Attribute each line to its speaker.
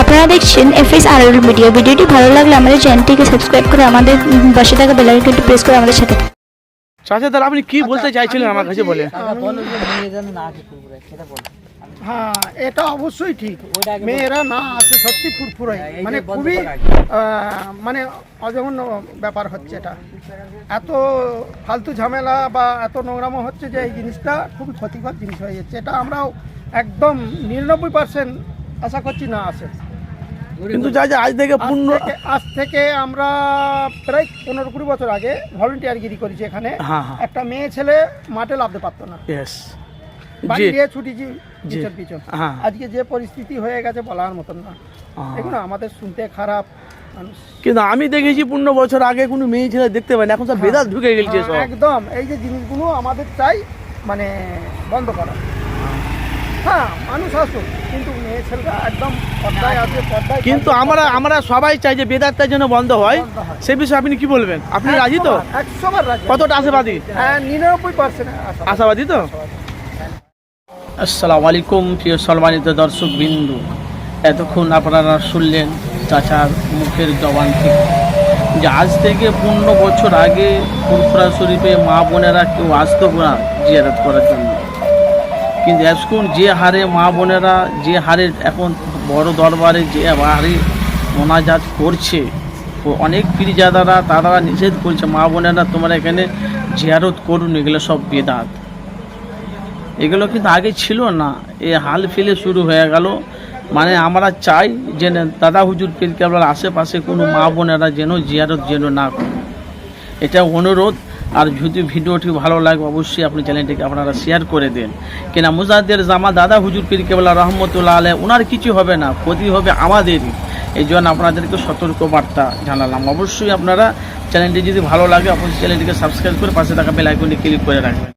Speaker 1: আপনারা দেখছেন FSRL media. ভিডিওটি ভালো লাগলে আমাদের চ্যানেলটিকে সাবস্ক্রাইব করে আমাদের পাশে থাকা বেল আইকনটি প্রেস করে আমাদের সাথে থাকুন।
Speaker 2: চাচা দাদা আপনি কি বলতে চাইছিলেন আমার কাছে বলে?
Speaker 3: হ্যাঁ, এটা অবশ্যই ঠিক। মেয়েরা না আসে সত্যি ফুরফুরাই, মানে খুবই মানে অজঘন্য ব্যাপার হচ্ছে এটা। এত ফালতু ঝামেলা বা এত নোংরামো হচ্ছে যে এই জিনিসটা খুবই ক্ষতিকর জিনিস হয়ে যাচ্ছে। এটা আমরাও একদম 99% আশা করছি না আসে।
Speaker 2: কিন্তু চাচা আজ থেকে
Speaker 3: আজ থেকে আমরা প্রায় 15-20 বছর আগে ভলেন্টিয়ারগিরি করেছি এখানে। একটা মেয়ে ছেলে মাঠে লাফতে পারতো না, বাড়ি দিয়ে ছুটিছি পিছন। আজকে যে পরিস্থিতি হয়ে গেছে বলার মতন না। এগুলো আমাদের শুনতে খারাপ।
Speaker 2: কিন্তু আমি দেখেছি 15 বছর আগে কোনো মেয়ে ছেলে দেখতে পাই না, এখন সব বেদাত ঢুকে গেছে সব।
Speaker 3: একদম এই যে জিনিসগুলো আমাদের চাই মানে বন্ধ করা। হ্যাঁ, মানুষ আসুক, কিন্তু মেয়ে ছেলেরা একদম পর্দায় আছে, পর্দায়।
Speaker 2: কিন্তু আমরা সবাই চাই যে বেদাতটা যেন বন্ধ হয়। সেই বিষয়ে আপনি কি বলবেন? আপনি রাজি তো?
Speaker 3: 100বার রাজি।
Speaker 2: কতটা আশাবাদী?
Speaker 3: হ্যাঁ, 99%
Speaker 2: আশাবাদী তো? আসসালামু আলাইকুম প্রিয় সম্মানিত দর্শক বিন্দু, এতক্ষণ আপনারা শুনলেন চাচার মুখের জবান থেকে যে আজ থেকে 15 বছর আগে ফুরফুরা শরীফে মা বোনেরা কেউ আসতো না জিয়ারত করার জন্য, কিন্তু এখন যে হারে মা বোনেরা যে হারে এখন বড় দরবারে যে হারে মোনাজাত করছে, অনেক পীরজাদারা তারা নিষেধ করছে মা বোনেরা তোমরা এখানে জিয়ারত করুন, এগুলো সব বেদাত। এগুলো কিন্তু আগে ছিল না, এ হাল ফেলে শুরু হয়ে গেল। মানে আমরা চাই যে দাদা হুজুর পীর কেবলার আশেপাশে কোনো মা বোনেরা যেন জিয়ারত যেন না করে, এটা অনুরোধ। আর যদি ভিডিওটি ভালো লাগে অবশ্যই আপনি চ্যানেলটিকে আপনারা শেয়ার করে দেন, কেনা মুজাদ্দের জামা দাদা হুজুর পীর কেবলা রহমতুল্লাহ আলাইহি ওনার কিছু হবে না, ক্ষতি হবে আমাদেরই। এই জন্য আপনাদেরকে সতর্ক বার্তা জানালাম। অবশ্যই আপনারা চ্যানেলটি যদি ভালো লাগে অবশ্যই চ্যানেলটিকে সাবস্ক্রাইব করে পাশে থাকা বেল আইকনটি ক্লিক করে রাখবেন।